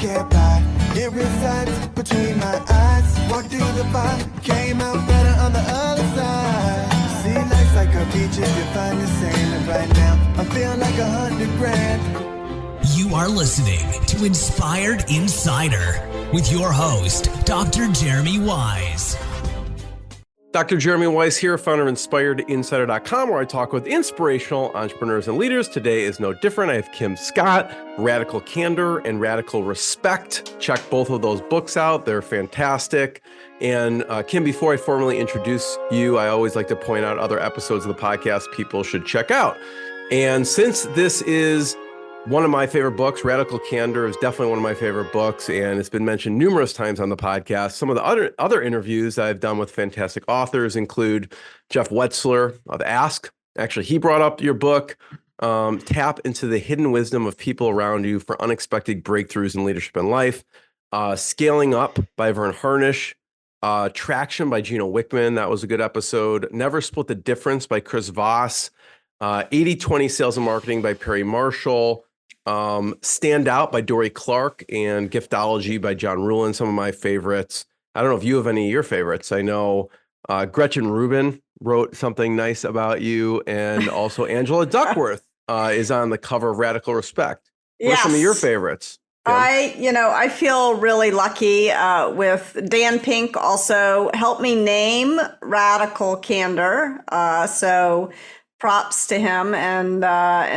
get by. It resides between my eyes. Walk through the fire, came out better on the other side. See, life's like a beach if you find the sand. And right now, I feel like 100 grand. You are listening to Inspired Insider with your host, Dr. Jeremy Wise. Dr. Jeremy Wise here, founder of InspiredInsider.com, where I talk with inspirational entrepreneurs and leaders. Today is no different. I have Kim Scott, Radical Candor and Radical Respect. Check both of those books out. They're fantastic. And Kim, before I formally introduce you, I always like to point out other episodes of the podcast people should check out. And since this is one of my favorite books, Radical Candor is definitely one of my favorite books, and it's been mentioned numerous times on the podcast. Some of the other interviews I've done with fantastic authors include Jeff Wetzler of Ask. Actually, he brought up your book, Tap into the Hidden Wisdom of People Around You for Unexpected Breakthroughs in Leadership and Life. Scaling Up by Vern Harnish. Traction by Gino Wickman. That was a good episode. Never Split the Difference by Chris Voss. 80/20 Sales and Marketing by Perry Marshall. Stand Out by Dory Clark, and Giftology by John Ruhlin, some of my favorites. I don't know if you have any of your favorites. I know Gretchen Rubin wrote something nice about you, and also Angela Duckworth is on the cover of Radical Respect. What are some of your favorites? Kim? I feel really lucky with Dan Pink also helped me name Radical Candor. So props to him, and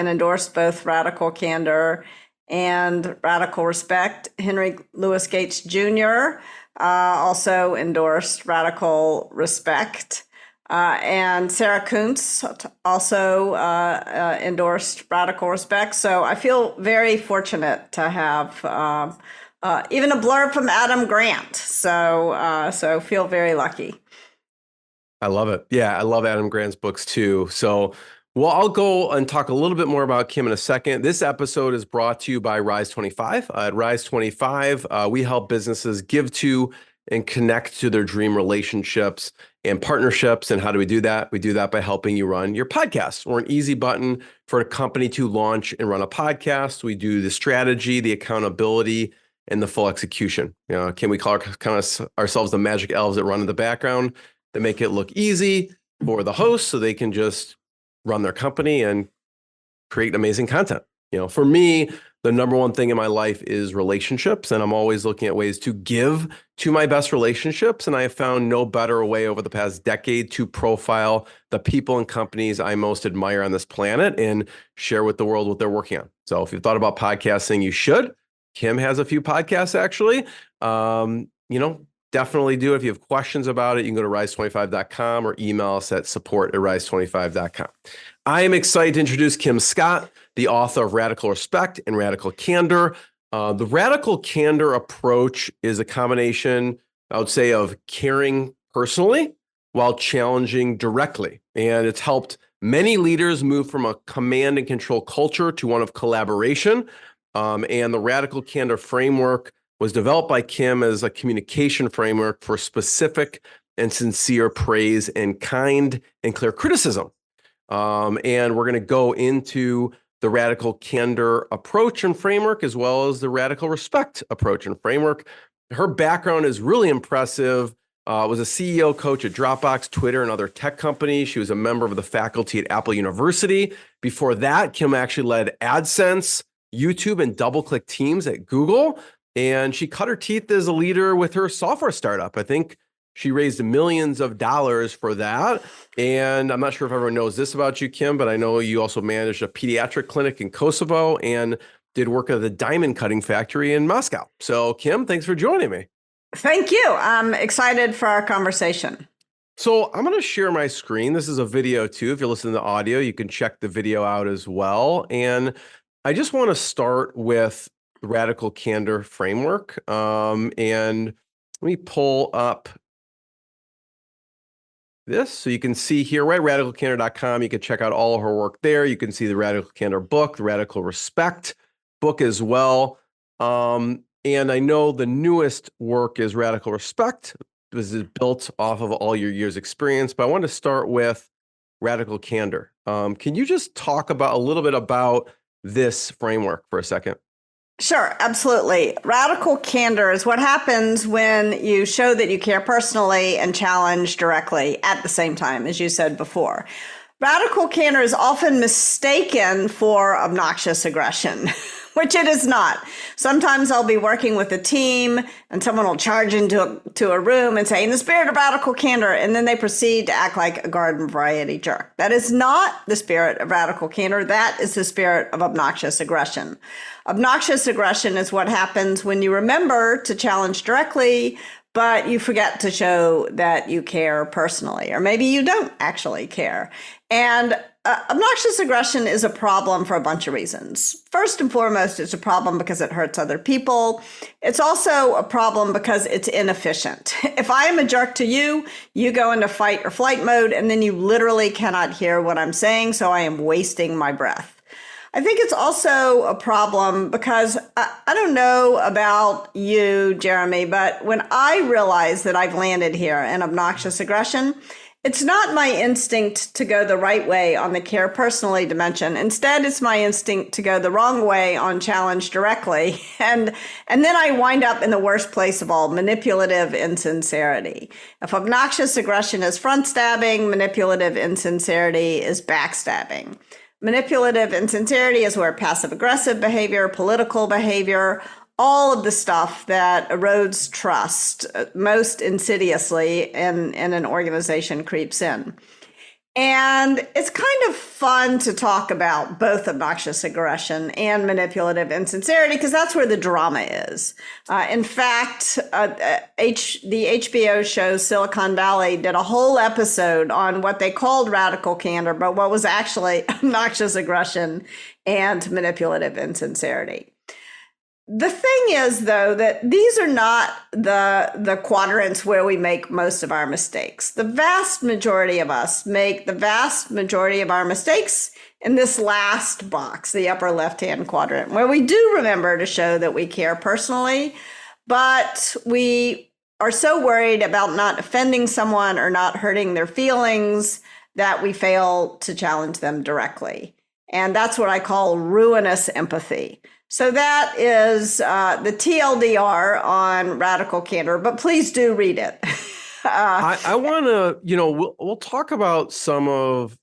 endorsed both Radical Candor and Radical Respect. Henry Louis Gates Jr. Also endorsed Radical Respect. And Sarah Kuntz also endorsed Radical Respect. So I feel very fortunate to have even a blurb from Adam Grant. So feel very lucky. I love it. Yeah, I love Adam Grant's books too. So, well, I'll go and talk a little bit more about Kim in a second. This episode is brought to you by Rise 25. At Rise 25, we help businesses give to and connect to their dream relationships and partnerships. And how do we do that? We do that by helping you run your podcast. We're an easy button for a company to launch and run a podcast. We do the strategy, the accountability, and the full execution. Can we call ourselves the magic elves that run in the background, that make it look easy for the host so they can just run their company and create amazing content. For me, the number one thing in my life is relationships, and I'm always looking at ways to give to my best relationships. And I have found no better way over the past decade to profile the people and companies I most admire on this planet and share with the world what they're working on. So if you've thought about podcasting, you should. Kim has a few podcasts, actually. Definitely do. If you have questions about it, you can go to rise25.com or email us at support@rise25.com. I am excited to introduce Kim Scott, the author of Radical Respect and Radical Candor. The Radical Candor approach is a combination, I would say, of caring personally while challenging directly. And it's helped many leaders move from a command and control culture to one of collaboration. And the Radical Candor framework was developed by Kim as a communication framework for specific and sincere praise and kind and clear criticism. And we're going to go into the Radical Candor approach and framework, as well as the Radical Respect approach and framework. Her background is really impressive. Was a CEO coach at Dropbox, Twitter, and other tech companies. She was a member of the faculty at Apple University. Before that, Kim actually led AdSense, YouTube, and DoubleClick teams at Google. And she cut her teeth as a leader with her software startup. I think she raised millions of dollars for that. And I'm not sure if everyone knows this about you, Kim, but I know you also managed a pediatric clinic in Kosovo and did work at the diamond cutting factory in Moscow. So, Kim, thanks for joining me. Thank you. I'm excited for our conversation. So I'm going to share my screen. This is a video too. If you're listening to audio, you can check the video out as well. And I just want to start with Radical Candor framework. And let me pull up this so you can see here, right? RadicalCandor.com. You can check out all of her work there. You can see the Radical Candor book, the Radical Respect book as well. And I know the newest work is Radical Respect. This is built off of all your years' experience, but I want to start with Radical Candor. Can you just talk about a little bit about this framework for a second? Sure, absolutely. Radical candor is what happens when you show that you care personally and challenge directly at the same time, as you said before. Radical candor is often mistaken for obnoxious aggression, which it is not. Sometimes I'll be working with a team and someone will charge into a room and say, in the spirit of radical candor, and then they proceed to act like a garden variety jerk. That is not the spirit of radical candor. That is the spirit of obnoxious aggression. Obnoxious aggression is what happens when you remember to challenge directly, but you forget to show that you care personally, or maybe you don't actually care. And obnoxious aggression is a problem for a bunch of reasons. First and foremost, it's a problem because it hurts other people. It's also a problem because it's inefficient. If I am a jerk to you, you go into fight or flight mode, and then you literally cannot hear what I'm saying, so I am wasting my breath. I think it's also a problem because I don't know about you, Jeremy, but when I realize that I've landed here in obnoxious aggression, it's not my instinct to go the right way on the care personally dimension. Instead, it's my instinct to go the wrong way on challenge directly. And then I wind up in the worst place of all, manipulative insincerity. If obnoxious aggression is front stabbing, manipulative insincerity is backstabbing. Manipulative insincerity is where passive aggressive behavior, political behavior, all of the stuff that erodes trust most insidiously in an organization creeps in. And it's kind of fun to talk about both obnoxious aggression and manipulative insincerity because that's where the drama is. In fact, the HBO show Silicon Valley did a whole episode on what they called radical candor, but what was actually obnoxious aggression and manipulative insincerity. The thing is, though, that these are not the quadrants where we make most of our mistakes. The vast majority of us make the vast majority of our mistakes in this last box, the upper left-hand quadrant, where we do remember to show that we care personally, but we are so worried about not offending someone or not hurting their feelings that we fail to challenge them directly. And that's what I call ruinous empathy. So that is the TLDR on radical candor, but please do read it. I want to, we'll talk about some of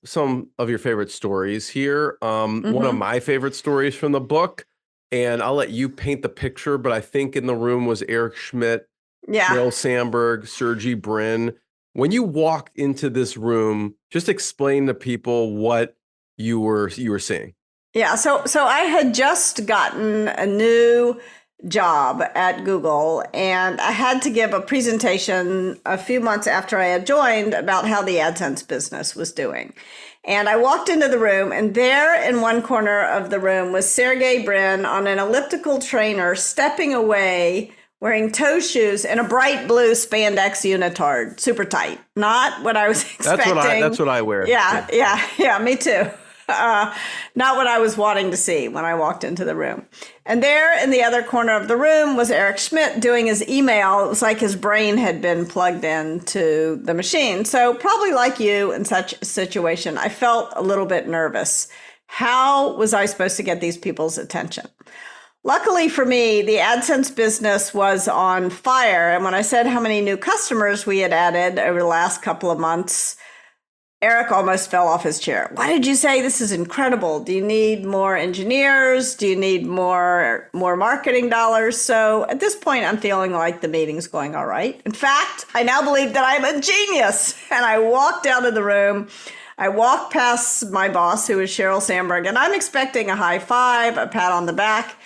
your favorite stories here. One of my favorite stories from the book, and I'll let you paint the picture, but I think in the room was Eric Schmidt, Sheryl Sandberg, Sergey Brin. When you walked into this room, just explain to people what you were seeing. Yeah, so I had just gotten a new job at Google, and I had to give a presentation a few months after I had joined about how the AdSense business was doing. And I walked into the room, and there in one corner of the room was Sergey Brin on an elliptical trainer, stepping away, wearing toe shoes and a bright blue spandex unitard, super tight. Not what I was expecting. That's what I wear. Yeah, me too. Not what I was wanting to see when I walked into the room. And there in the other corner of the room was Eric Schmidt doing his email. It was like his brain had been plugged into the machine. So probably like you in such a situation, I felt a little bit nervous. How was I supposed to get these people's attention? Luckily for me, the AdSense business was on fire. And when I said how many new customers we had added over the last couple of months, Eric almost fell off his chair. Why did you say this is incredible? Do you need more engineers? Do you need more marketing dollars? So at this point, I'm feeling like the meeting's going all right. In fact, I now believe that I'm a genius. And I walked out of the room. I walked past my boss, who is Sheryl Sandberg, and I'm expecting a high five, a pat on the back.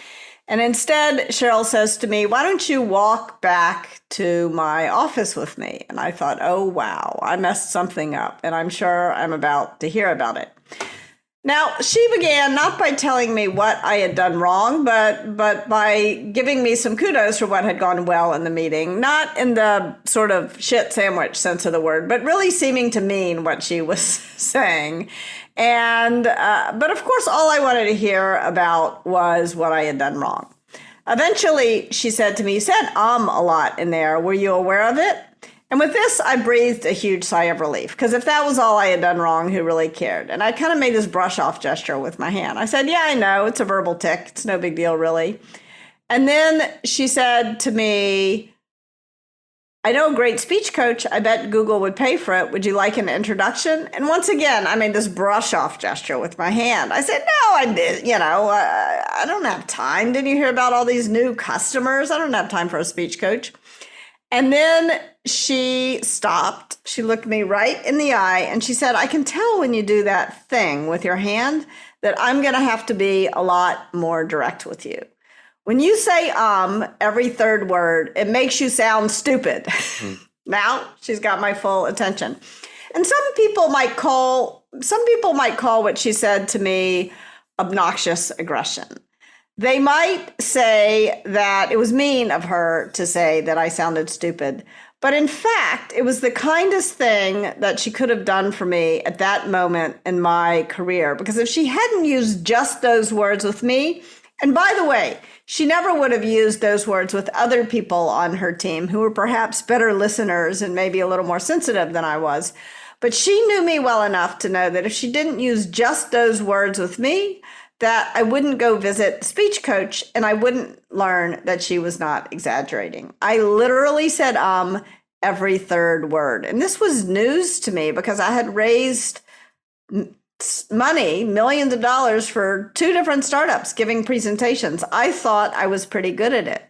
And instead, Sheryl says to me, why don't you walk back to my office with me? And I thought, oh, wow, I messed something up, and I'm sure I'm about to hear about it. Now, she began not by telling me what I had done wrong, but by giving me some kudos for what had gone well in the meeting, not in the sort of shit sandwich sense of the word, but really seeming to mean what she was saying. And, but of course, all I wanted to hear about was what I had done wrong. Eventually, she said to me, you said a lot in there. Were you aware of it? And with this, I breathed a huge sigh of relief, because if that was all I had done wrong, who really cared? And I kind of made this brush off gesture with my hand. I said, yeah, I know, it's a verbal tic. It's no big deal, really. And then she said to me, I know a great speech coach. I bet Google would pay for it. Would you like an introduction? And once again, I made this brush off gesture with my hand. I said, no, I don't have time. Didn't you hear about all these new customers? I don't have time for a speech coach. And then she stopped. She looked me right in the eye and she said, I can tell when you do that thing with your hand that I'm going to have to be a lot more direct with you. When you say every third word, it makes you sound stupid. Now she's got my full attention. And some people might call what she said to me obnoxious aggression. They might say that it was mean of her to say that I sounded stupid. But in fact, it was the kindest thing that she could have done for me at that moment in my career. Because if she hadn't used just those words with me, and by the way, she never would have used those words with other people on her team who were perhaps better listeners and maybe a little more sensitive than I was. But she knew me well enough to know that if she didn't use just those words with me, that I wouldn't go visit the speech coach and I wouldn't learn that she was not exaggerating. I literally said every third word. And this was news to me because I had raised money, millions of dollars for 2 different startups giving presentations. I thought I was pretty good at it.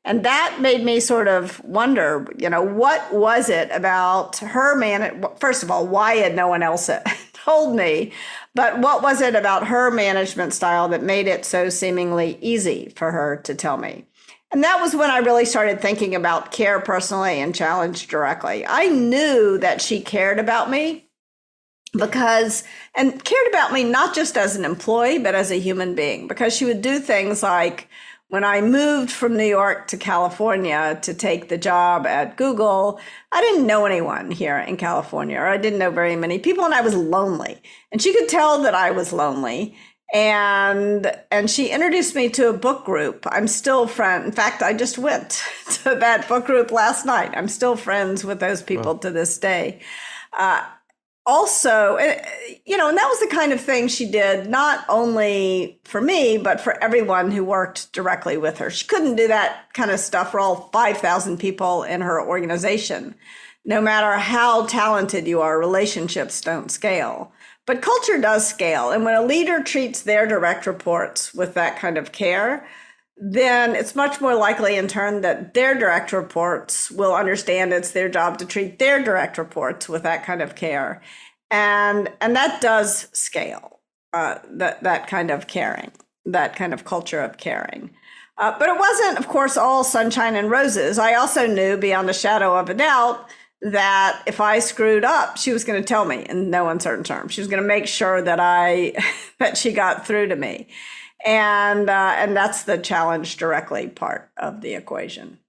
And that made me sort of wonder, what was it about her first of all, why had no one else told me? But what was it about her management style that made it so seemingly easy for her to tell me? And that was when I really started thinking about care personally and challenge directly. I knew that she cared about me and cared about me not just as an employee, but as a human being, because she would do things like when I moved from New York to California to take the job at Google, I didn't know anyone here in California, or I didn't know very many people, and I was lonely. And she could tell that I was lonely. And she introduced me to a book group. I'm still friends. In fact, I just went to that book group last night. I'm still friends with those people to this day. Also, and that was the kind of thing she did not only for me, but for everyone who worked directly with her. She couldn't do that kind of stuff for all 5,000 people in her organization. No matter how talented you are, relationships don't scale. But culture does scale. And when a leader treats their direct reports with that kind of care, then it's much more likely in turn that their direct reports will understand it's their job to treat their direct reports with that kind of care. And that does scale, that kind of caring, that kind of culture of caring. But it wasn't, of course, all sunshine and roses. I also knew beyond a shadow of a doubt that if I screwed up, she was going to tell me in no uncertain terms. She was going to make sure that that she got through to me. And that's the challenge directly part of the equation.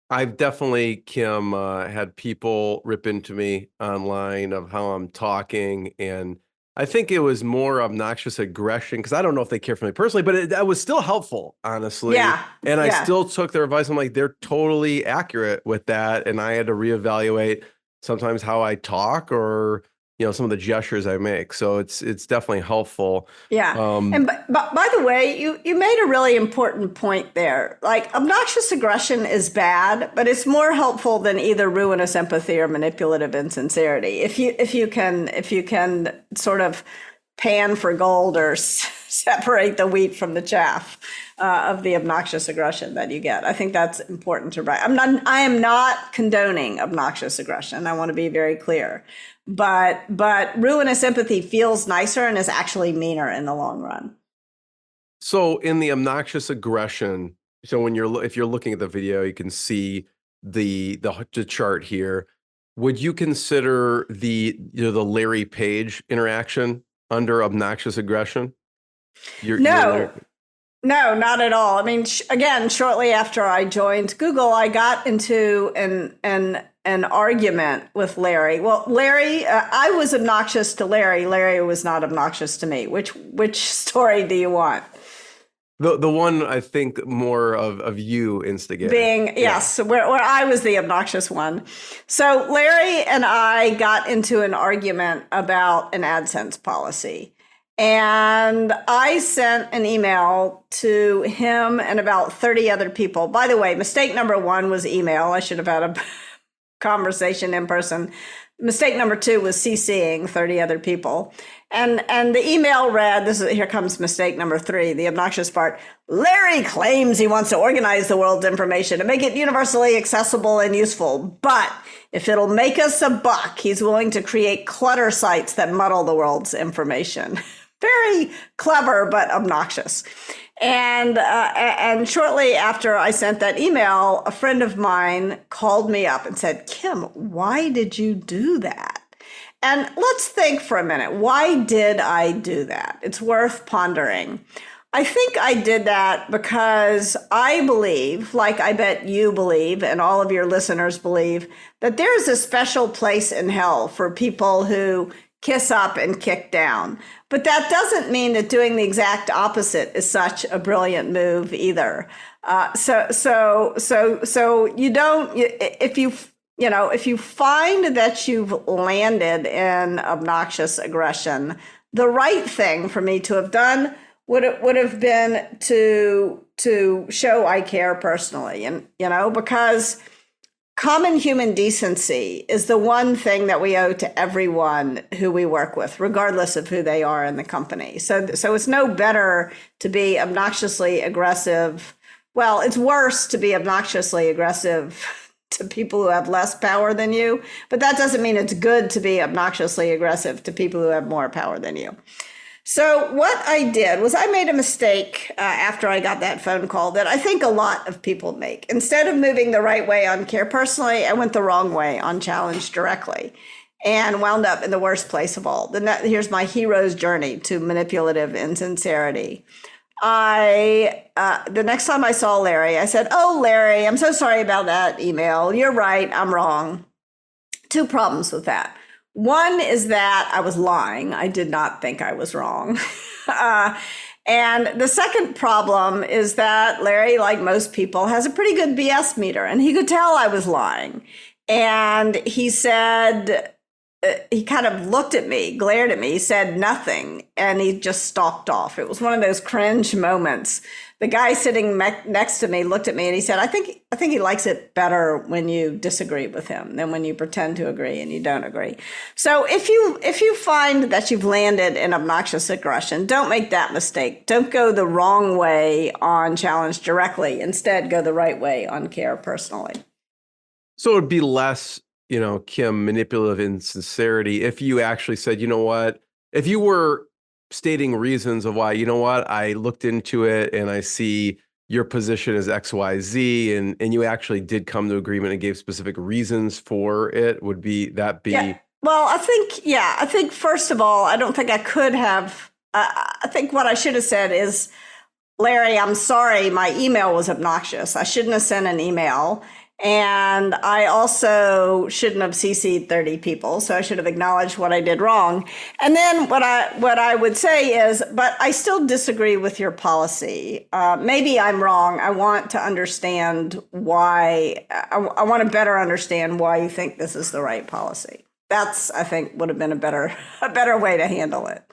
I've definitely, Kim, had people rip into me online of how I'm talking. And I think it was more obnoxious aggression because I don't know if they care for me personally, but that was still helpful, honestly. Yeah. And I still took their advice. I'm like, they're totally accurate with that. And I had to reevaluate sometimes how I talk or some of the gestures I make. So it's definitely helpful. Yeah. And by the way, you made a really important point there. Like, obnoxious aggression is bad, but it's more helpful than either ruinous empathy or manipulative insincerity. If you can sort of pan for gold or separate the wheat from the chaff of the obnoxious aggression that you get. I think that's important to write. I am not condoning obnoxious aggression. I want to be very clear. But ruinous empathy feels nicer and is actually meaner in the long run. So in the obnoxious aggression, so if you're looking at the video, you can see the chart here. Would you consider the Larry Page interaction under obnoxious aggression? No, not at all. I mean, again, shortly after I joined Google, I got into an argument with Larry. Well, Larry, I was obnoxious to Larry. Larry was not obnoxious to me. Which story do you want? The one I think more of you instigating. Yes, where I was the obnoxious one. So Larry and I got into an argument about an AdSense policy. And I sent an email to him and about 30 other people. By the way, mistake number 1 was email. I should have had a conversation in person. Mistake number 2 was CCing 30 other people. And the email read, here comes mistake number 3, the obnoxious part. Larry claims he wants to organize the world's information and make it universally accessible and useful. But if it'll make us a buck, he's willing to create clutter sites that muddle the world's information. Very clever, but obnoxious. And shortly after I sent that email, a friend of mine called me up and said, Kim, why did you do that? And let's think for a minute. Why did I do that? It's worth pondering. I think I did that because I believe, like I bet you believe, and all of your listeners believe, that there's a special place in hell for people who kiss up and kick down. But that doesn't mean that doing the exact opposite is such a brilliant move either. So you don't, if you find that you've landed in obnoxious aggression, the right thing for me to have done would have been to show I care personally, and because common human decency is the one thing that we owe to everyone who we work with, regardless of who they are in the company. So it's no better to be obnoxiously aggressive. Well, it's worse to be obnoxiously aggressive to people who have less power than you, but that doesn't mean it's good to be obnoxiously aggressive to people who have more power than you. So what I did was I made a mistake after I got that phone call that I think a lot of people make. Instead of moving the right way on care personally, I went the wrong way on challenge directly and wound up in the worst place of all. Here's my hero's journey to manipulative insincerity. The next time I saw Larry, I said, "Oh, Larry, I'm so sorry about that email. You're right, I'm wrong." 2 problems with that. One is that I was lying. I did not think I was wrong. And the second problem is that Larry, like most people, has a pretty good BS meter, and he could tell I was lying. And he said, he kind of looked at me, glared at me, he said nothing, and he just stalked off. It was one of those cringe moments. The guy sitting next to me looked at me and he said, I think he likes it better when you disagree with him than when you pretend to agree and you don't agree. So if you find that you've landed in obnoxious aggression, don't make that mistake. Don't go the wrong way on challenge directly. Instead, go the right way on care personally. So it would be less, Kim, manipulative insincerity if you actually said, you know what, if you were stating reasons of why, I looked into it and I see your position is XYZ, and you actually did come to agreement and gave specific reasons for it, would be that be? Yeah. Well, I think first of all, I don't think I could have, I think what I should have said is, Larry, I'm sorry, my email was obnoxious. I shouldn't have sent an email. And I also shouldn't have CC'd 30 people, so I should have acknowledged what I did wrong. And then what I would say is, but I still disagree with your policy. Maybe I'm wrong. I want to understand why. I want to better understand why you think this is the right policy. That's, I think, would have been a better way to handle it.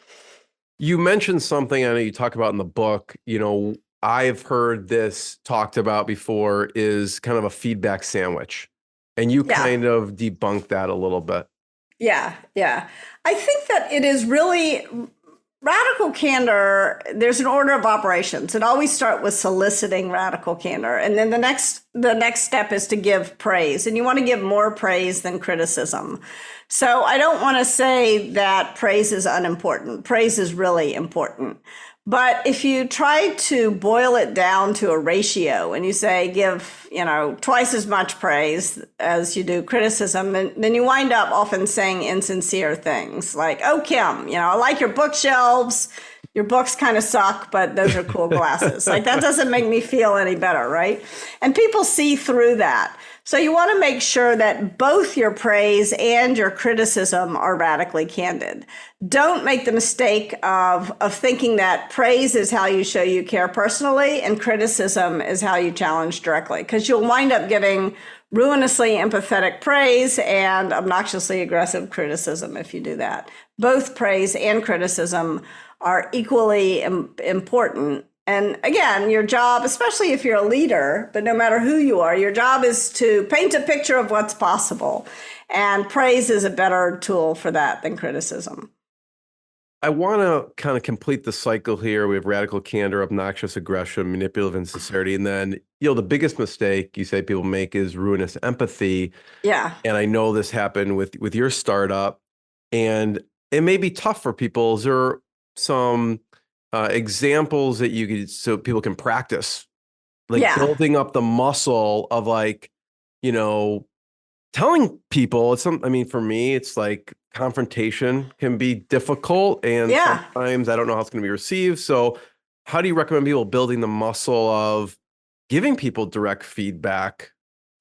You mentioned something I know you talk about in the book, I've heard this talked about before, is kind of a feedback sandwich. And you kind of debunked that a little bit. Yeah. I think that it is really radical candor. There's an order of operations. It always starts with soliciting radical candor. And then the next step is to give praise. And you want to give more praise than criticism. So I don't want to say that praise is unimportant. Praise is really important. But if you try to boil it down to a ratio and you say give, twice as much praise as you do criticism, then you wind up often saying insincere things like, "Oh, Kim, I like your bookshelves. Your books kind of suck, but those are cool glasses." Like, that doesn't make me feel any better, right? And people see through that. So you want to make sure that both your praise and your criticism are radically candid. Don't make the mistake of thinking that praise is how you show you care personally and criticism is how you challenge directly, because you'll wind up giving ruinously empathetic praise and obnoxiously aggressive criticism if you do that. Both praise and criticism are equally important. And again, your job, especially if you're a leader, but no matter who you are, your job is to paint a picture of what's possible. And praise is a better tool for that than criticism. I want to kind of complete the cycle here. We have radical candor, obnoxious aggression, manipulative insincerity, and then, the biggest mistake you say people make is ruinous empathy. Yeah. And I know this happened with your startup, and it may be tough for people. Is there some examples that you could, so people can practice, like building up the muscle of telling people? For me, it's like confrontation can be difficult, and sometimes I don't know how it's going to be received. So how do you recommend people building the muscle of giving people direct feedback,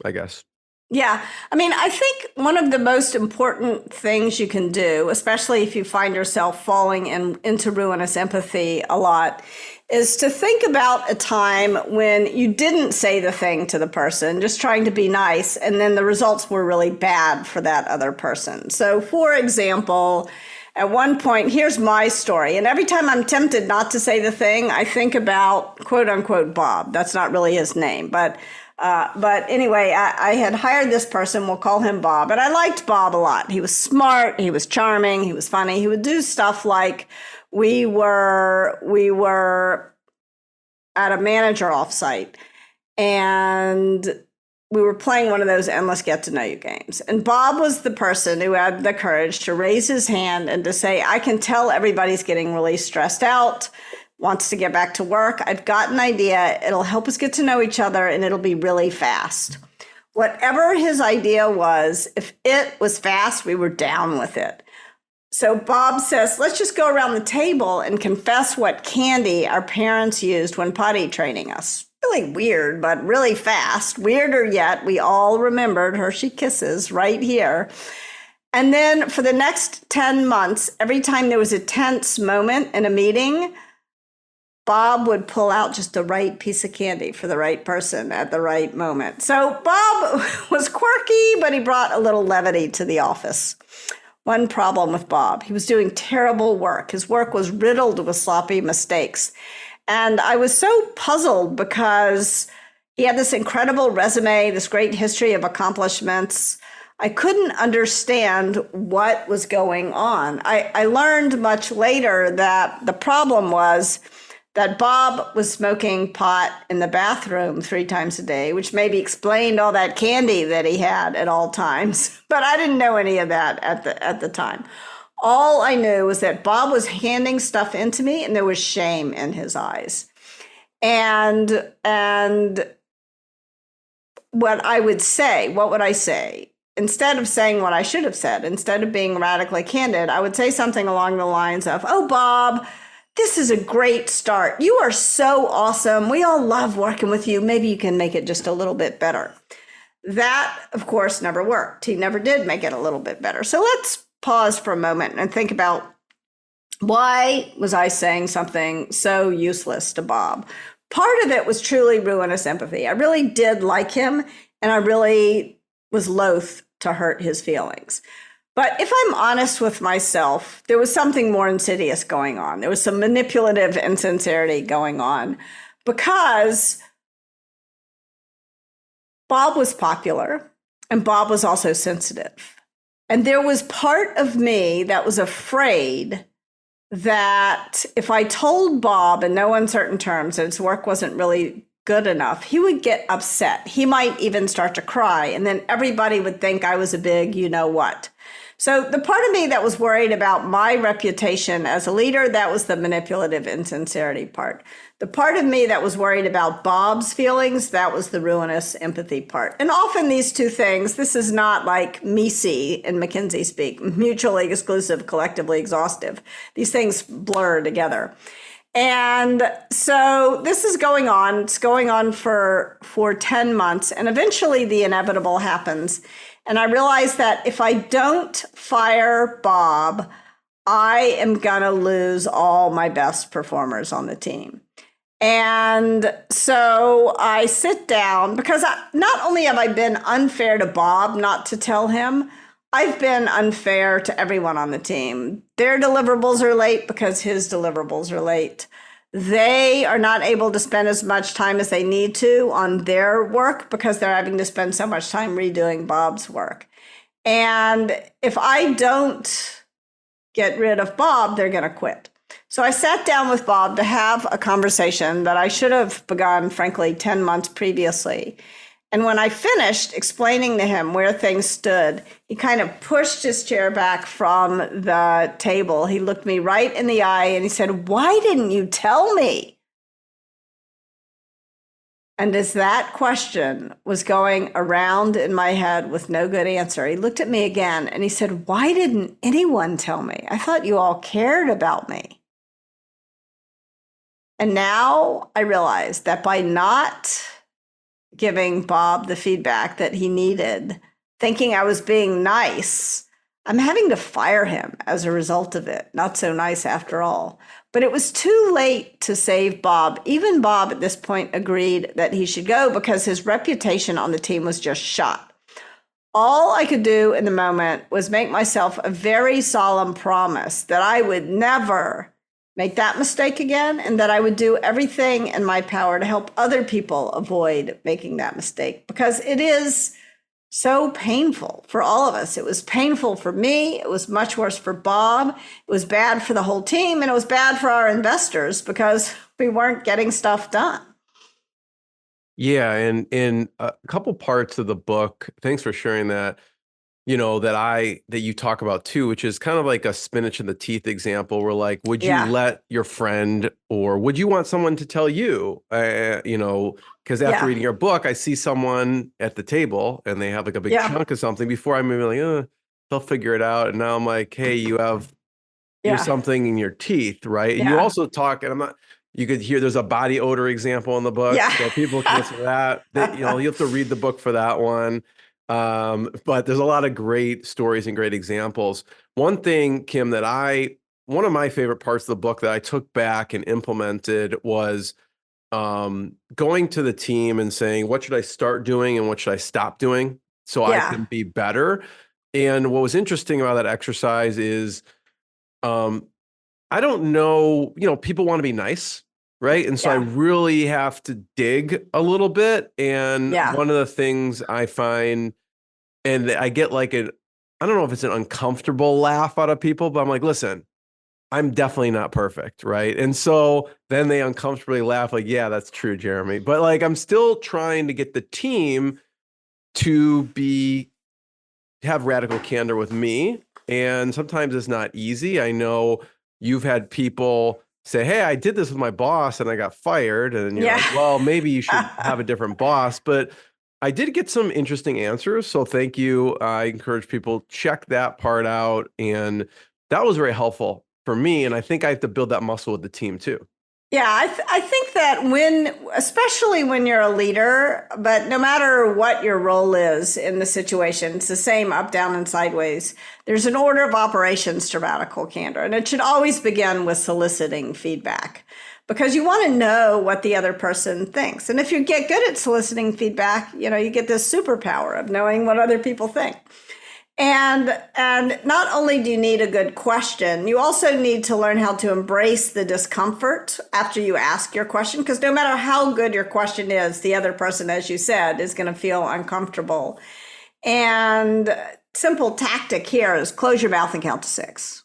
I guess? Yeah. I think one of the most important things you can do, especially if you find yourself falling into ruinous empathy a lot, is to think about a time when you didn't say the thing to the person, just trying to be nice, and then the results were really bad for that other person. So, for example, at one point, here's my story. And every time I'm tempted not to say the thing, I think about, quote unquote, Bob. That's not really his name, but anyway, I had hired this person, we'll call him Bob, and I liked Bob a lot. He was smart, he was charming, he was funny. He would do stuff like we were at a manager offsite, and we were playing one of those endless get to know you games. And Bob was the person who had the courage to raise his hand and to say, I can tell everybody's getting really stressed out, wants to get back to work. I've got an idea. It'll help us get to know each other, and it'll be really fast. Whatever his idea was, if it was fast, we were down with it. So Bob says, let's just go around the table and confess what candy our parents used when potty training us. Really weird, but really fast. Weirder yet, we all remembered Hershey Kisses right here. And then for the next 10 months, every time there was a tense moment in a meeting, Bob would pull out just the right piece of candy for the right person at the right moment. So Bob was quirky, but he brought a little levity to the office. One problem with Bob, he was doing terrible work. His work was riddled with sloppy mistakes. And I was so puzzled because he had this incredible resume, this great history of accomplishments. I couldn't understand what was going on. I learned much later that the problem was that Bob was smoking pot in the bathroom 3 times a day, which maybe explained all that candy that he had at all times. But I didn't know any of that at the time. All I knew was that Bob was handing stuff into me, and there was shame in his eyes. And what would I say? Instead of saying what I should have said, instead of being radically candid, I would say something along the lines of, oh, Bob, this is a great start. You are so awesome. We all love working with you. Maybe you can make it just a little bit better. That, of course, never worked. He never did make it a little bit better. So let's pause for a moment and think about, why was I saying something so useless to Bob? Part of it was truly ruinous empathy. I really did like him, and I really was loath to hurt his feelings. But if I'm honest with myself, there was something more insidious going on. There was some manipulative insincerity going on, because Bob was popular and Bob was also sensitive. And there was part of me that was afraid that if I told Bob in no uncertain terms that his work wasn't really good enough, he would get upset. He might even start to cry, and then everybody would think I was a big you-know-what. So the part of me that was worried about my reputation as a leader, that was the manipulative insincerity part. The part of me that was worried about Bob's feelings, that was the ruinous empathy part. And often these two things, this is not like MISI in McKinsey speak, mutually exclusive, collectively exhaustive. These things blur together. And so this is going on. It's going on for 10 months. And eventually the inevitable happens. And I realized that if I don't fire Bob, I am going to lose all my best performers on the team. And so I sit down, because not only have I been unfair to Bob not to tell him, I've been unfair to everyone on the team. Their deliverables are late because his deliverables are late. They are not able to spend as much time as they need to on their work because they're having to spend so much time redoing Bob's work. And if I don't get rid of Bob, they're going to quit. So I sat down with Bob to have a conversation that I should have begun, frankly, 10 months previously. And when I finished explaining to him where things stood, he kind of pushed his chair back from the table. He looked me right in the eye and he said, "Why didn't you tell me?" And as that question was going around in my head with no good answer, he looked at me again and he said, "Why didn't anyone tell me? I thought you all cared about me." And now I realize that by not giving Bob the feedback that he needed, thinking I was being nice, I'm having to fire him as a result of it. Not so nice after all. But it was too late to save Bob. Even Bob at this point agreed that he should go because his reputation on the team was just shot. All I could do in the moment was make myself a very solemn promise that I would never make that mistake again, and that I would do everything in my power to help other people avoid making that mistake, because it is so painful for all of us. It was painful for me. It was much worse for Bob. It was bad for the whole team, and it was bad for our investors because we weren't getting stuff done. Yeah, and in a couple parts of the book, thanks for sharing that. That you talk about too, which is kind of like a spinach in the teeth example where like, would you let your friend, or would you want someone to tell you, because after reading your book, I see someone at the table and they have like a big chunk of something. Before I'm maybe like, they'll figure it out. And now I'm like, hey, you have something in your teeth, right? And you also talk, and you could hear there's a body odor example in the book. Yeah. So people can answer that. You have to read the book for that one. But there's a lot of great stories and great examples. One thing, Kim, one of my favorite parts of the book that I took back and implemented was going to the team and saying, what should I start doing and what should I stop doing so I can be better? And what was interesting about that exercise is, I don't know, people want to be nice, right? And so I really have to dig a little bit. And one of the things I find, and I get like I don't know if it's an uncomfortable laugh out of people, but I'm like, listen, I'm definitely not perfect, right? And so then they uncomfortably laugh like, yeah, that's true, Jeremy. But like, I'm still trying to get the team to have radical candor with me. And sometimes it's not easy. I know you've had people say, hey, I did this with my boss and I got fired. And you're like, well, maybe you should have a different boss. But I did get some interesting answers. So thank you. I encourage people, check that part out. And that was very helpful for me. And I think I have to build that muscle with the team too. Yeah, I think that especially when you're a leader, but no matter what your role is in the situation, it's the same up, down, and sideways. There's an order of operations to radical candor, and it should always begin with soliciting feedback, because you want to know what the other person thinks. And if you get good at soliciting feedback, you get this superpower of knowing what other people think. And not only do you need a good question, you also need to learn how to embrace the discomfort after you ask your question, because no matter how good your question is, the other person, as you said, is going to feel uncomfortable. And simple tactic here is close your mouth and count to 6.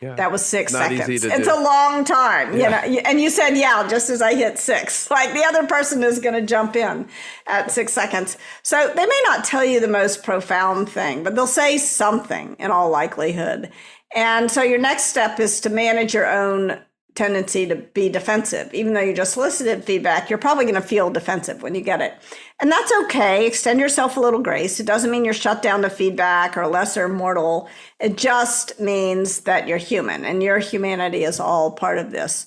Yeah. That was 6 Not seconds. easy to It's do. a long time, and you said, just as I hit 6, like the other person is going to jump in at 6 seconds. So they may not tell you the most profound thing, but they'll say something in all likelihood. And so your next step is to manage your own tendency to be defensive. Even though you just solicited feedback, you're probably going to feel defensive when you get it. And that's okay. Extend yourself a little grace. It doesn't mean you're shut down to feedback or lesser mortal. It just means that you're human, and your humanity is all part of this.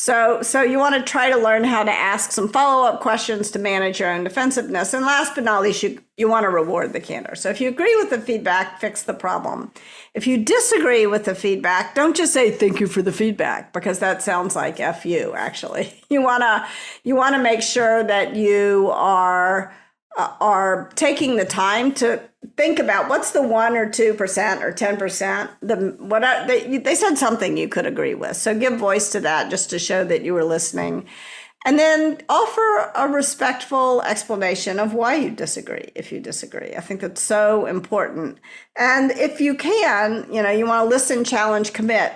So you want to try to learn how to ask some follow-up questions to manage your own defensiveness. And last but not least, you want to reward the candor. So if you agree with the feedback, fix the problem. If you disagree with the feedback, don't just say thank you for the feedback, because that sounds like F you, actually. You want to make sure that you are taking the time to think about what's the 1 or 2% or 10%. They said something you could agree with. So give voice to that just to show that you were listening. And then offer a respectful explanation of why you disagree, if you disagree. I think that's so important. And if you can, you want to listen, challenge, commit.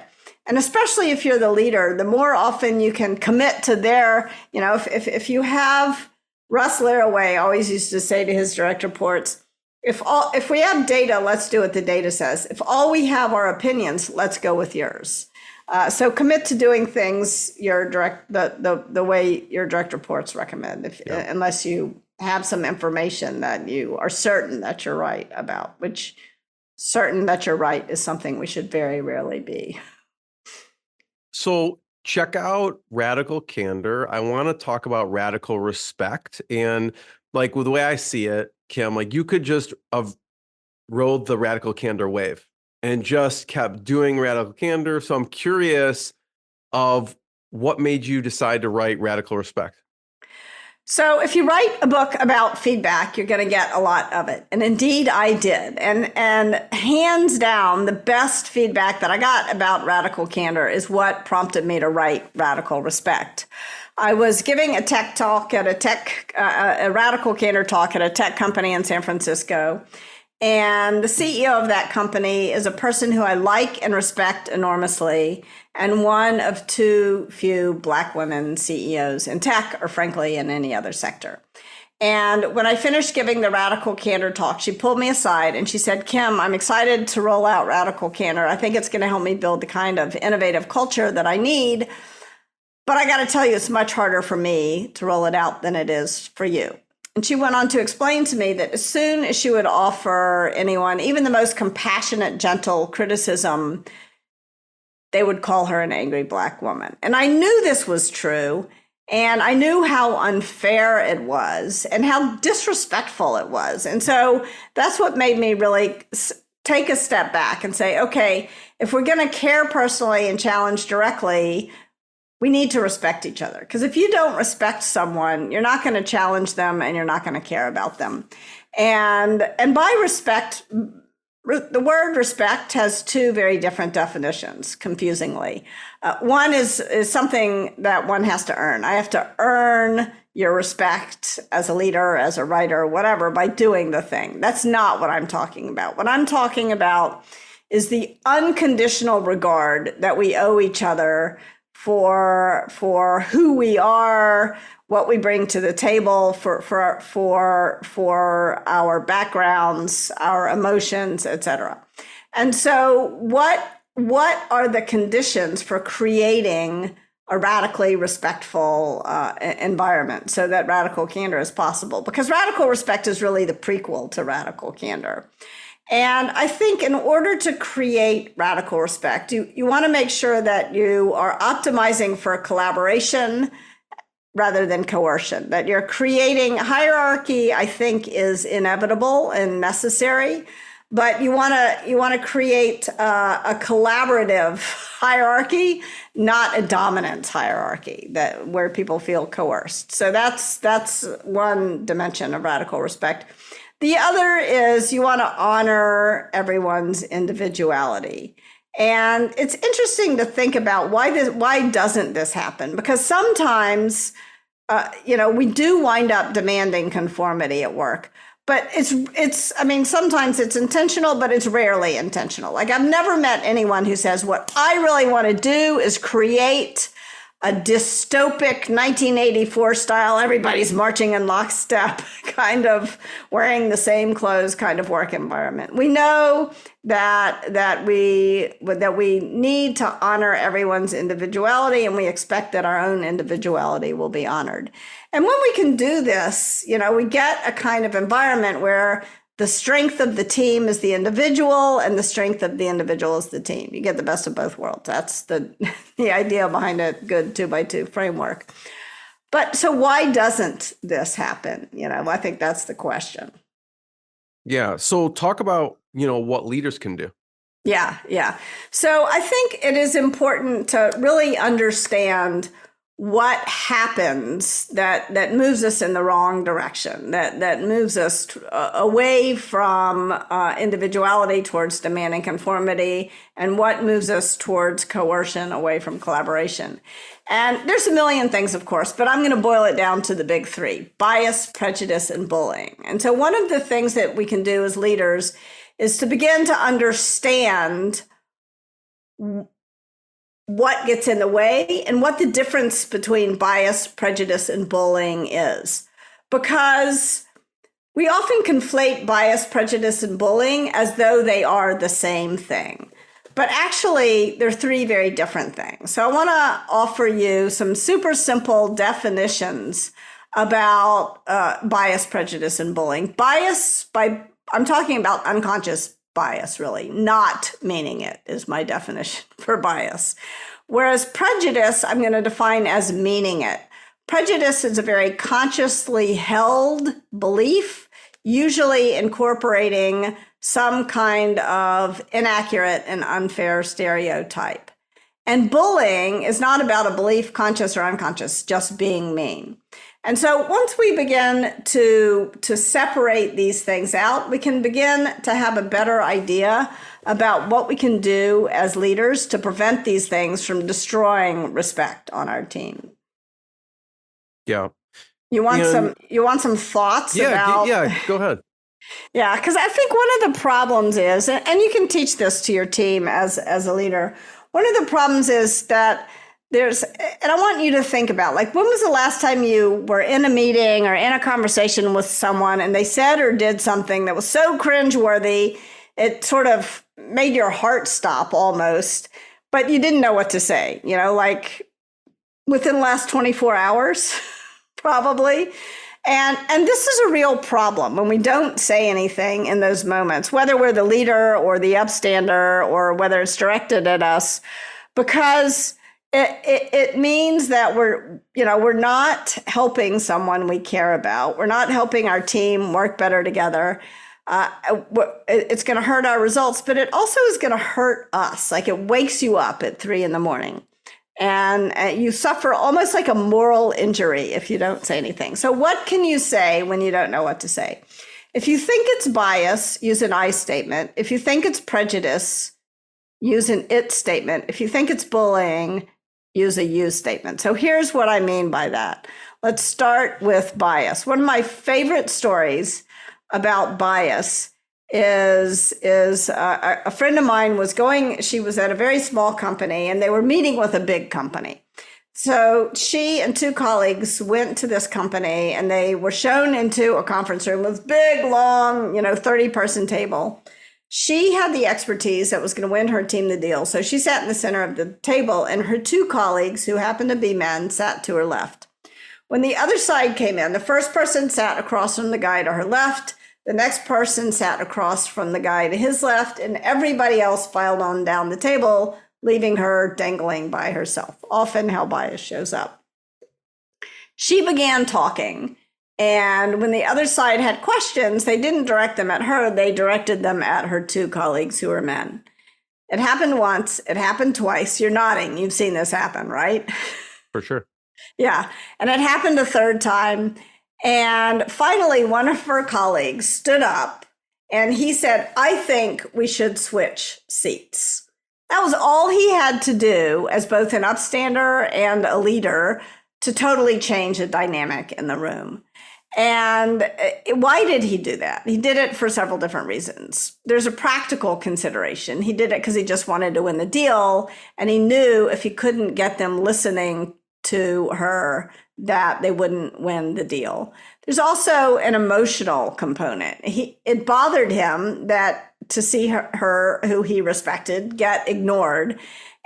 And especially if you're the leader, the more often you can commit to their, if you have, Russ Laraway always used to say to his direct reports, if we have data, let's do what the data says. If all we have are opinions, let's go with yours. So commit to doing things the way your direct reports recommend, unless you have some information that you are certain that you're right about, which certain that you're right is something we should very rarely be. So check out Radical Candor. I want to talk about radical respect. And like with the way I see it, Kim, like you could just have rode the Radical Candor wave and just kept doing Radical Candor. So I'm curious of what made you decide to write Radical Respect. So if you write a book about feedback, you're going to get a lot of it. And indeed, I did. And hands down, the best feedback that I got about Radical Candor is what prompted me to write Radical Respect. I was giving a tech talk at a Radical Candor talk at a tech company in San Francisco. And the CEO of that company is a person who I like and respect enormously, and one of too few Black women CEOs in tech, or frankly, in any other sector. And when I finished giving the Radical Candor talk, she pulled me aside and she said, Kim, I'm excited to roll out Radical Candor. I think it's going to help me build the kind of innovative culture that I need. But I got to tell you, it's much harder for me to roll it out than it is for you. And she went on to explain to me that as soon as she would offer anyone, even the most compassionate, gentle criticism, they would call her an angry Black woman. And I knew this was true. And I knew how unfair it was and how disrespectful it was. And so that's what made me really take a step back and say, okay, if we're going to care personally and challenge directly, we need to respect each other, because if you don't respect someone, you're not going to challenge them and you're not going to care about them. And by respect, the word respect has two very different definitions, confusingly. One is something that one has to earn. I have to earn your respect as a leader, as a writer, whatever, by doing the thing. That's not what I'm talking about. What I'm talking about is the unconditional regard that we owe each other for who we are, what we bring to the table, for our backgrounds, our emotions, etc. And so what are the conditions for creating a radically respectful environment so that radical candor is possible? Because radical respect is really the prequel to radical candor. And I think in order to create radical respect, you want to make sure that you are optimizing for collaboration rather than coercion, that you're creating hierarchy. I think is inevitable and necessary, but you want to create a collaborative hierarchy, not a dominant hierarchy where people feel coerced. So that's one dimension of radical respect. The other is you want to honor everyone's individuality. And it's interesting to think about why doesn't this happen? Because sometimes, we do wind up demanding conformity at work. But sometimes it's intentional, but it's rarely intentional. Like I've never met anyone who says, what I really want to do is create a dystopic 1984 style, everybody's marching in lockstep, kind of wearing the same clothes kind of work environment. We know that we need to honor everyone's individuality, and we expect that our own individuality will be honored. And when we can do this, we get a kind of environment where the strength of the team is the individual and the strength of the individual is the team. You get the best of both worlds. That's the the idea behind a good 2x2 framework. But so why doesn't this happen? I think that's the question. Yeah. So talk about, what leaders can do. Yeah. So I think it is important to really understand what happens that moves us in the wrong direction, that moves us away from individuality towards demand and conformity, and what moves us towards coercion away from collaboration. And there's a million things, of course, but I'm going to boil it down to the big three: bias, prejudice, and bullying. And so one of the things that we can do as leaders is to begin to understand what gets in the way and what the difference between bias, prejudice, and bullying is. Because we often conflate bias, prejudice, and bullying as though they are the same thing. But actually, they're three very different things. So I want to offer you some super simple definitions about bias, prejudice, and bullying. Bias, I'm talking about unconscious bias, really, not meaning it is my definition for bias. Whereas prejudice, I'm going to define as meaning it. Prejudice is a very consciously held belief, usually incorporating some kind of inaccurate and unfair stereotype. And bullying is not about a belief, conscious or unconscious, just being mean. And so once we begin to separate these things out, we can begin to have a better idea about what we can do as leaders to prevent these things from destroying respect on our team. Yeah. You want some thoughts about? Yeah, go ahead. Yeah, because I think one of the problems is, and you can teach this to your team as a leader, one of the problems is that and I want you to think about, like, when was the last time you were in a meeting or in a conversation with someone and they said or did something that was so cringeworthy, it sort of made your heart stop almost, but you didn't know what to say, like within the last 24 hours, probably. And this is a real problem when we don't say anything in those moments, whether we're the leader or the upstander or whether it's directed at us, because it means that we're not helping someone we care about. We're not helping our team work better together. It's going to hurt our results, but it also is going to hurt us. Like, it wakes you up at 3 a.m. and you suffer almost like a moral injury if you don't say anything. So what can you say when you don't know what to say? If you think it's bias, use an I statement. If you think it's prejudice, use an it statement. If you think it's bullying, use a you statement. So here's what I mean by that. Let's start with bias. One of my favorite stories about bias is a friend of mine she was at a very small company and they were meeting with a big company. So she and 2 colleagues went to this company and they were shown into a conference room with big, long, 30-person table. She had the expertise that was going to win her team the deal. So she sat in the center of the table and her 2 colleagues, who happened to be men, sat to her left. When the other side came in, the first person sat across from the guy to her left. The next person sat across from the guy to his left, and everybody else filed on down the table, leaving her dangling by herself. Often how bias shows up. She began talking. And when the other side had questions, they didn't direct them at her. They directed them at her 2 colleagues who were men. It happened once. It happened twice. You're nodding. You've seen this happen, right? For sure. Yeah. And it happened a 3rd time. And finally, one of her colleagues stood up and he said, "I think we should switch seats." That was all he had to do as both an upstander and a leader to totally change the dynamic in the room. And why did he do that? He did it for several different reasons. There's a practical consideration. He did it because he just wanted to win the deal. And he knew if he couldn't get them listening to her, that they wouldn't win the deal. There's also an emotional component. It bothered him that to see her who he respected, get ignored.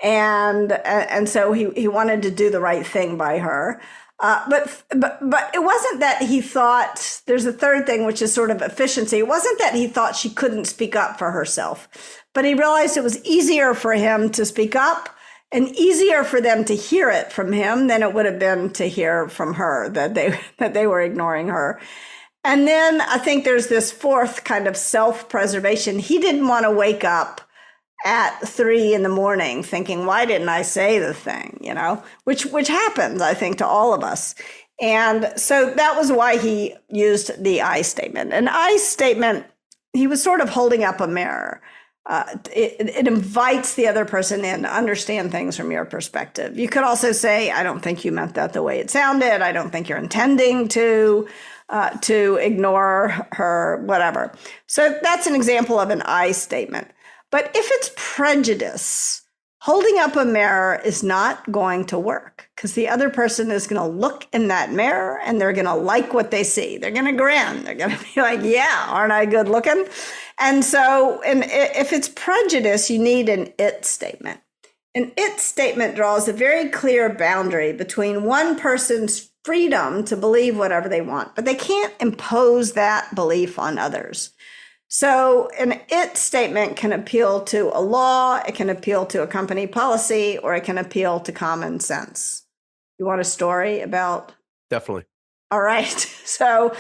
And so he wanted to do the right thing by her. But it wasn't that he thought, there's a third thing, which is sort of efficiency. It wasn't that he thought she couldn't speak up for herself, but he realized it was easier for him to speak up and easier for them to hear it from him than it would have been to hear from her that they were ignoring her. And then I think there's this fourth kind of self-preservation. He didn't want to wake up at 3 a.m. thinking, why didn't I say the thing, which happens, I think, to all of us. And so that was why he used the I statement. An I statement, he was sort of holding up a mirror. It invites the other person in to understand things from your perspective. You could also say, I don't think you meant that the way it sounded. I don't think you're intending to ignore her, whatever. So that's an example of an I statement. But if it's prejudice, holding up a mirror is not going to work because the other person is going to look in that mirror and they're going to like what they see. They're going to grin. They're going to be like, yeah, aren't I good looking? And so if it's prejudice, you need an it statement. An it statement draws a very clear boundary between one person's freedom to believe whatever they want, but they can't impose that belief on others. So an it statement can appeal to a law, it can appeal to a company policy, or it can appeal to common sense. You want a story about? Definitely. All right. So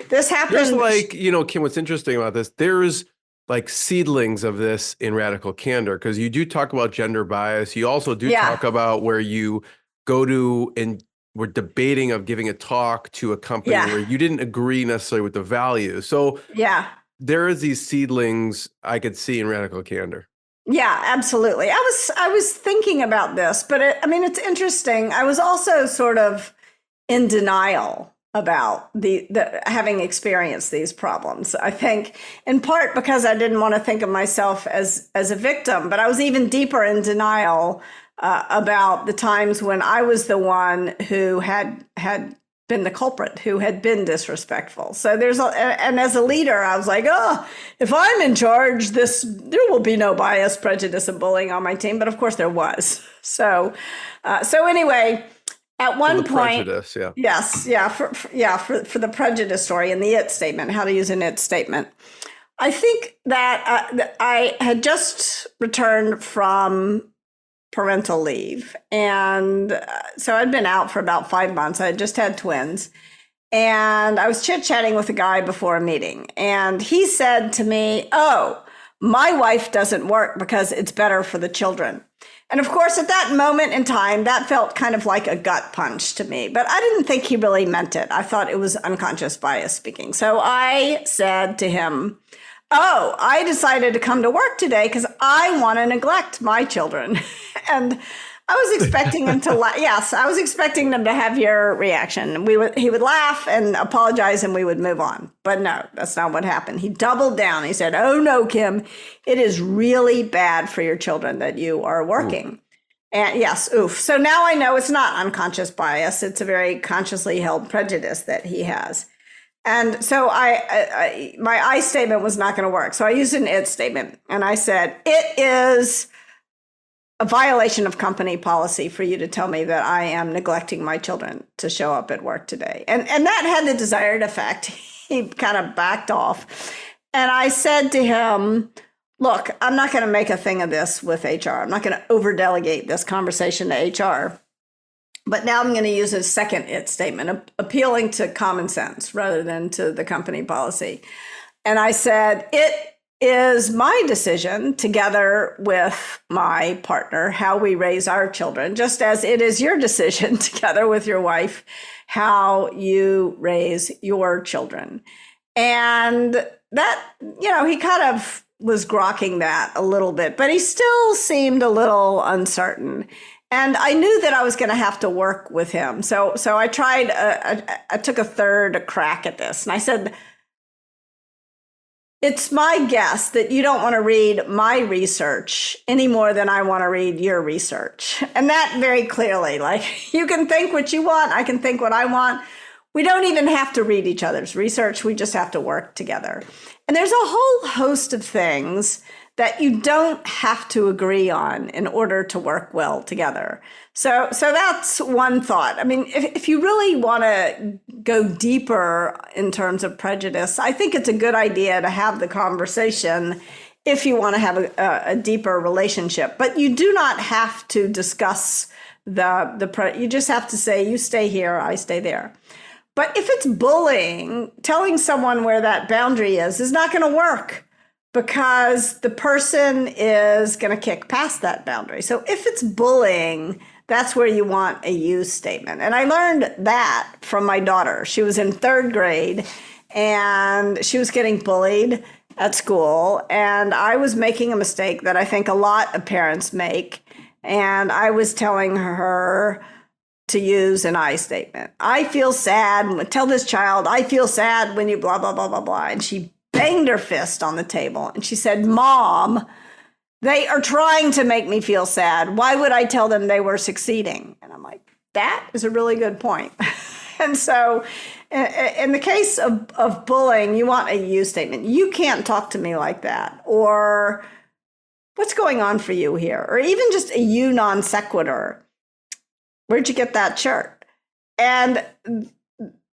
this happened. There's Kim, what's interesting about this, there's like seedlings of this in Radical Candor, because you do talk about gender bias. You also do talk about where you go to and we're debating of giving a talk to a company where you didn't agree necessarily with the values. So there is these seedlings I could see in Radical Candor. Yeah, absolutely. I was thinking about this, but it's interesting. I was also sort of in denial about the having experienced these problems. I think in part because I didn't want to think of myself as a victim, but I was even deeper in denial about the times when I was the one who had been the culprit, who had been disrespectful. So and as a leader, I was like, if I'm in charge, there will be no bias, prejudice, and bullying on my team. But of course there was. So anyway, at one point, prejudice, for the prejudice story and the it statement, how to use an it statement. I think that I had just returned from parental leave. And so I'd been out for about 5 months. I had just had twins. And I was chit-chatting with a guy before a meeting. And he said to me, my wife doesn't work because it's better for the children. And of course, at that moment in time, that felt kind of like a gut punch to me. But I didn't think he really meant it. I thought it was unconscious bias speaking. So I said to him, I decided to come to work today because I want to neglect my children. And I was expecting him to laugh. Yes, I was expecting them to have your reaction. He would laugh and apologize and we would move on. But no, that's not what happened. He doubled down. He said, oh no, Kim, it is really bad for your children that you are working. Ooh. And yes, oof. So now I know it's not unconscious bias. It's a very consciously held prejudice that he has. And so my I statement was not going to work. So I used an it statement and I said, it is a violation of company policy for you to tell me that I am neglecting my children to show up at work today. And that had the desired effect. He kind of backed off. And I said to him, look, I'm not going to make a thing of this with HR. I'm not going to over-delegate this conversation to HR. But now I'm going to use a second it statement, appealing to common sense rather than to the company policy. And I said, it is my decision together with my partner, how we raise our children, just as it is your decision together with your wife, how you raise your children. And that, he kind of was grokking that a little bit, but he still seemed a little uncertain. And I knew that I was going to have to work with him. So I tried, I took a third crack at this. And I said, it's my guess that you don't want to read my research any more than I want to read your research. And that very clearly, like, you can think what you want. I can think what I want. We don't even have to read each other's research. We just have to work together. And there's a whole host of things that you don't have to agree on in order to work well together. So that's one thought. I mean, if you really want to go deeper in terms of prejudice, I think it's a good idea to have the conversation if you want to have a deeper relationship. But you do not have to discuss you just have to say, you stay here, I stay there. But if it's bullying, telling someone where that boundary is not going to work, because the person is going to kick past that boundary. So if it's bullying, that's where you want a you statement. And I learned that from my daughter. She was in 3rd grade and she was getting bullied at school. And I was making a mistake that I think a lot of parents make. And I was telling her to use an I statement. I feel sad. Tell this child, I feel sad when you blah, blah, blah, blah, blah. And she banged her fist on the table and she said, Mom, they are trying to make me feel sad. Why would I tell them they were succeeding? And I'm like, that is a really good point. And so in the case of bullying, you want a you statement. You can't talk to me like that. Or what's going on for you here? Or even just a you non sequitur. Where'd you get that shirt? And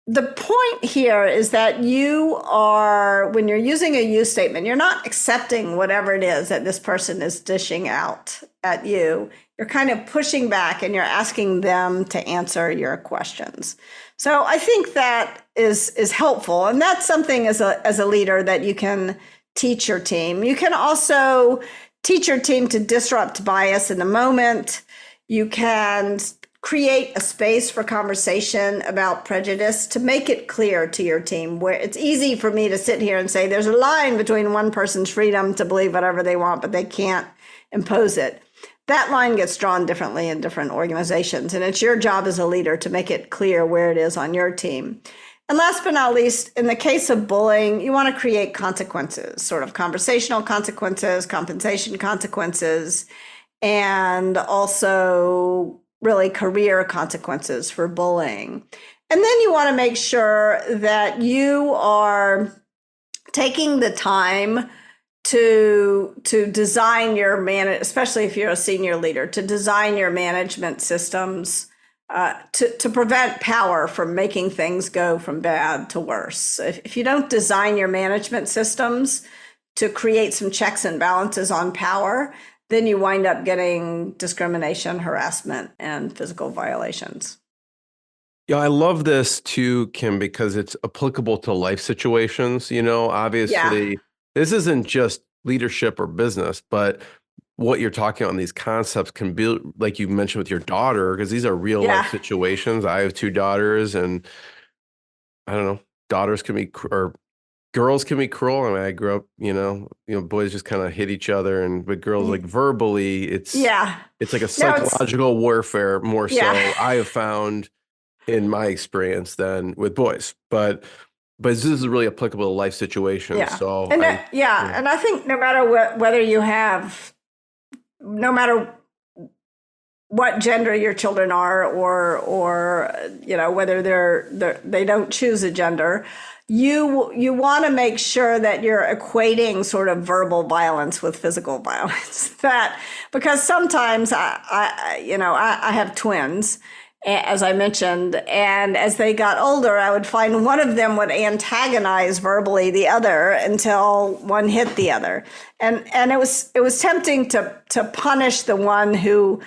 the point here is that when you're using a you statement, you're not accepting whatever it is that this person is dishing out at you. You're kind of pushing back and you're asking them to answer your questions. So I think that is helpful. And that's something as a leader that you can teach your team. You can also teach your team to disrupt bias in the moment. You can create a space for conversation about prejudice to make it clear to your team, where it's easy for me to sit here and say there's a line between one person's freedom to believe whatever they want, but they can't impose it. That line gets drawn differently in different organizations, and it's your job as a leader to make it clear where it is on your team. And last but not least, in the case of bullying, you want to create consequences, sort of conversational consequences, compensation consequences, and also really career consequences for bullying. And then you want to make sure that you are taking the time to design your especially if you're a senior leader, to design your management systems to prevent power from making things go from bad to worse. If you don't design your management systems to create some checks and balances on power, then you wind up getting discrimination, harassment, and physical violations. Yeah, I love this too, Kim, because it's applicable to life situations. Obviously, This isn't just leadership or business, but what you're talking on these concepts can be, like you mentioned with your daughter, because these are real life situations. I have 2 daughters, and I don't know, daughters can be, or girls can be cruel. I mean, I grew up, boys just kind of hit each other, but girls, like, verbally, it's like a psychological warfare more so, I have found in my experience than with boys. But this is really applicable to life situations. Yeah. So and I think no matter what gender your children are, or whether they don't choose a gender, you want to make sure that you're equating sort of verbal violence with physical violence. Because sometimes I have twins, as I mentioned, and as they got older, I would find one of them would antagonize verbally the other until one hit the other, and it was tempting to punish the one who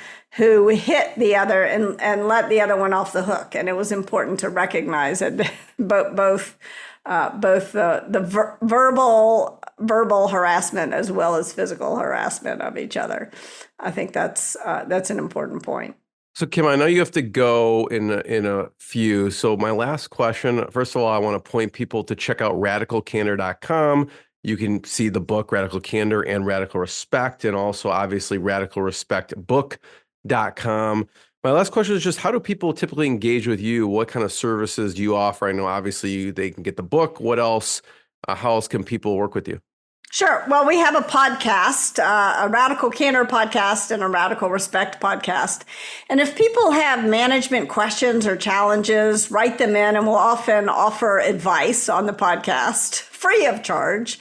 hit the other and let the other one off the hook. And it was important to recognize that both the verbal harassment as well as physical harassment of each other. I think that's an important point. So, Kim, I know you have to go in a few. So my last question, first of all, I want to point people to check out radicalcandor.com. You can see the book Radical Candor and Radical Respect, and also obviously radicalrespectbook.com. My last question is just, how do people typically engage with you? What kind of services do you offer? I know obviously they can get the book. What else? How else can people work with you? Sure. Well, we have a podcast, a Radical Candor podcast and a Radical Respect podcast. And if people have management questions or challenges, write them in, and we'll often offer advice on the podcast free of charge.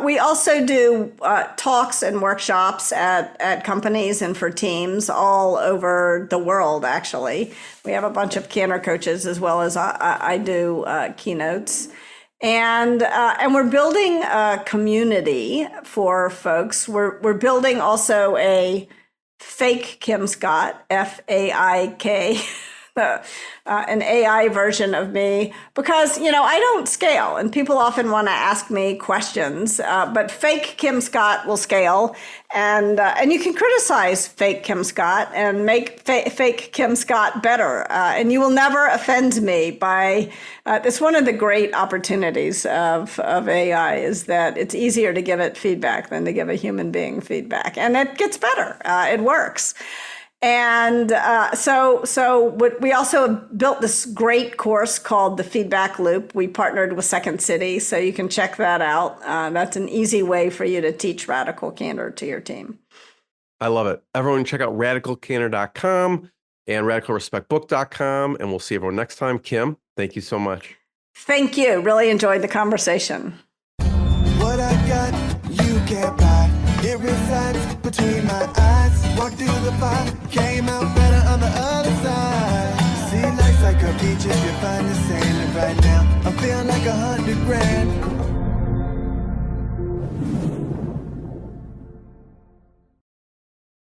We also do talks and workshops at companies and for teams all over the world, actually. We have a bunch of Candor coaches, as well as I do keynotes. And we're building a community for folks. We're building also a fake Kim Scott, FAIK, an AI version of me, because, I don't scale, and people often want to ask me questions, but fake Kim Scott will scale, and you can criticize fake Kim Scott and make fake Kim Scott better, and you will never offend me by, it's one of the great opportunities of AI is that it's easier to give it feedback than to give a human being feedback, and it gets better, it works. And so we also built this great course called the Feedback Loop. We partnered with Second City, so you can check that out. That's an easy way for you to teach radical candor to your team. I love it. Everyone check out radicalcandor.com and radicalrespectbook.com, and we'll see everyone next time. Kim, thank you so much. Thank you. Really enjoyed the conversation. What I got, you can't buy. It resides between my eyes. Walked through the fire, came out better on the other side. See, life's like a beach if you find the sailing right now. I'm feeling like $100 grand.